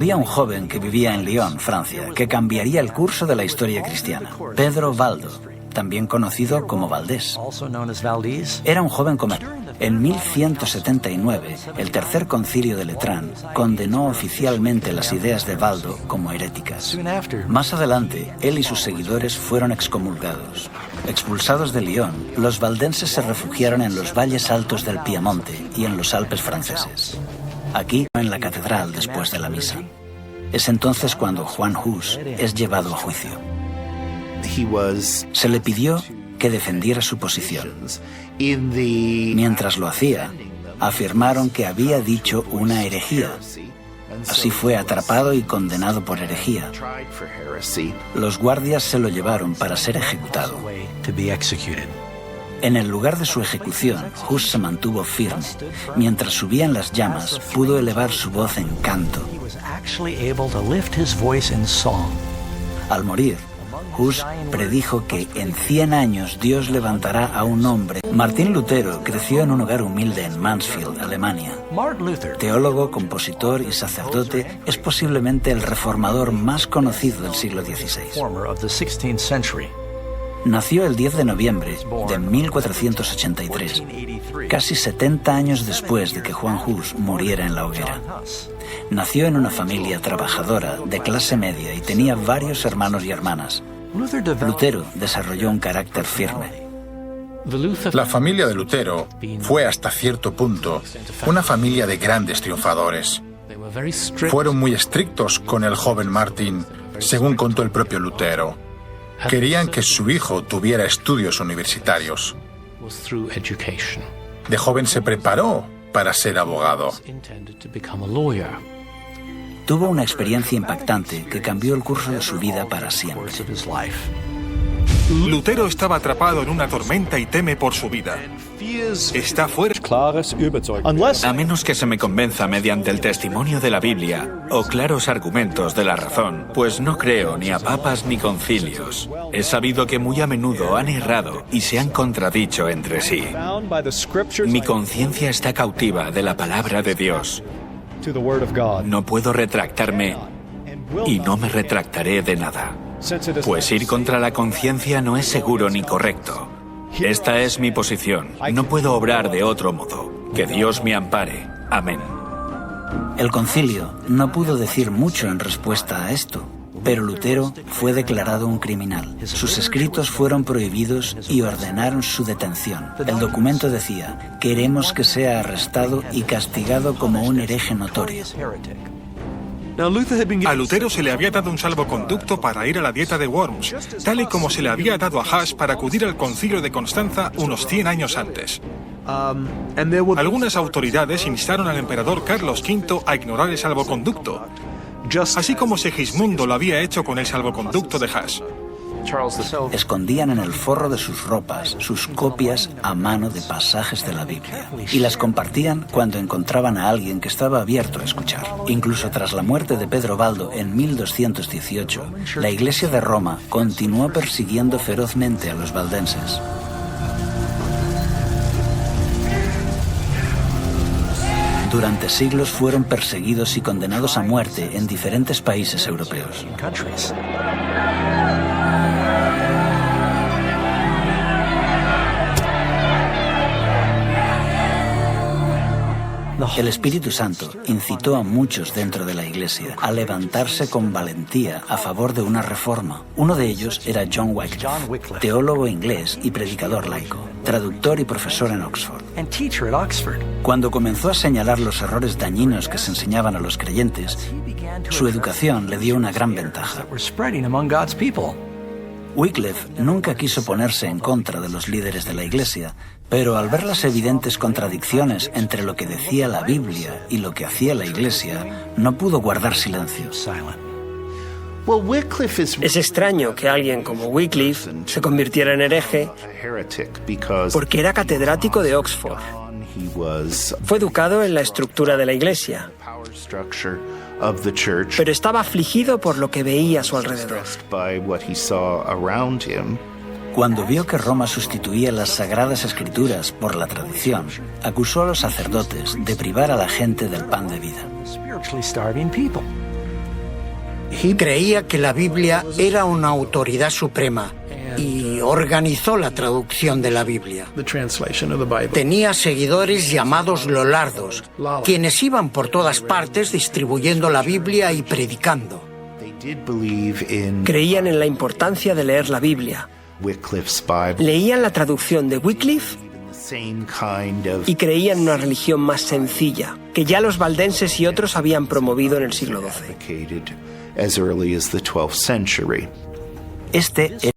Había un joven que vivía en Lyon, Francia, que cambiaría el curso de la historia cristiana. Pedro Valdo, también conocido como Valdés. Era un joven comerciante. En 1179, el Tercer Concilio de Letrán condenó oficialmente las ideas de Valdo como heréticas. Más adelante, él y sus seguidores fueron excomulgados. Expulsados de Lyon, los valdenses se refugiaron en los valles altos del Piamonte y en los Alpes franceses. Aquí, en la catedral, después de la misa. Es entonces cuando Juan Hus es llevado a juicio. Se le pidió que defendiera su posición. Mientras lo hacía, afirmaron que había dicho una herejía. Así fue atrapado y condenado por herejía. Los guardias se lo llevaron para ser ejecutado. En el lugar de su ejecución, Hus se mantuvo firme. Mientras subían las llamas, pudo elevar su voz en canto. Al morir, Hus predijo que en 100 años Dios levantará a un hombre. Martín Lutero creció en un hogar humilde en Mansfield, Alemania. Teólogo, compositor y sacerdote, es posiblemente el reformador más conocido del siglo XVI. Nació el 10 de noviembre de 1483, casi 70 años después de que Juan Hus muriera en la hoguera. Nació en una familia trabajadora de clase media y tenía varios hermanos y hermanas. Lutero desarrolló un carácter firme. La familia de Lutero fue hasta cierto punto una familia de grandes triunfadores. Fueron muy estrictos con el joven Martín, según contó el propio Lutero. Querían que su hijo tuviera estudios universitarios. De joven se preparó para ser abogado. Tuvo una experiencia impactante que cambió el curso de su vida para siempre. Lutero estaba atrapado en una tormenta y teme por su vida. Está fuera. A menos que se me convenza mediante el testimonio de la Biblia o claros argumentos de la razón, pues no creo ni a papas ni concilios. He sabido que muy a menudo han errado y se han contradicho entre sí. Mi conciencia está cautiva de la palabra de Dios. No puedo retractarme y no me retractaré de nada. Pues ir contra la conciencia no es seguro ni correcto. Esta es mi posición. No puedo obrar de otro modo. Que Dios me ampare. Amén. El concilio no pudo decir mucho en respuesta a esto, pero Lutero fue declarado un criminal. Sus escritos fueron prohibidos y ordenaron su detención. El documento decía: queremos que sea arrestado y castigado como un hereje notorio. A Lutero se le había dado un salvoconducto para ir a la dieta de Worms, tal y como se le había dado a Hus para acudir al concilio de Constanza unos 100 años antes. Algunas autoridades instaron al emperador Carlos V a ignorar el salvoconducto, así como Segismundo lo había hecho con el salvoconducto de Hus. Escondían en el forro de sus ropas sus copias a mano de pasajes de la Biblia y las compartían cuando encontraban a alguien que estaba abierto a escuchar. Incluso tras la muerte de Pedro Valdo en 1218, la Iglesia de Roma continuó persiguiendo ferozmente a los valdenses. Durante siglos fueron perseguidos y condenados a muerte en diferentes países europeos. El Espíritu Santo incitó a muchos dentro de la Iglesia a levantarse con valentía a favor de una reforma. Uno de ellos era John Wycliffe, teólogo inglés y predicador laico, traductor y profesor en Oxford. Cuando comenzó a señalar los errores dañinos que se enseñaban a los creyentes, su educación le dio una gran ventaja. Wycliffe nunca quiso ponerse en contra de los líderes de la Iglesia, pero al ver las evidentes contradicciones entre lo que decía la Biblia y lo que hacía la Iglesia, no pudo guardar silencio. Es extraño que alguien como Wycliffe se convirtiera en hereje porque era catedrático de Oxford. Fue educado en la estructura de la Iglesia, pero estaba afligido por lo que veía a su alrededor. Cuando vio que Roma sustituía las Sagradas Escrituras por la tradición, acusó a los sacerdotes de privar a la gente del pan de vida. Creía que la Biblia era una autoridad suprema y organizó la traducción de la Biblia. Tenía seguidores llamados lolardos, quienes iban por todas partes distribuyendo la Biblia y predicando. Creían en la importancia de leer la Biblia. Leían la traducción de Wycliffe y creían en una religión más sencilla, que ya los valdenses y otros habían promovido en el siglo XII. Este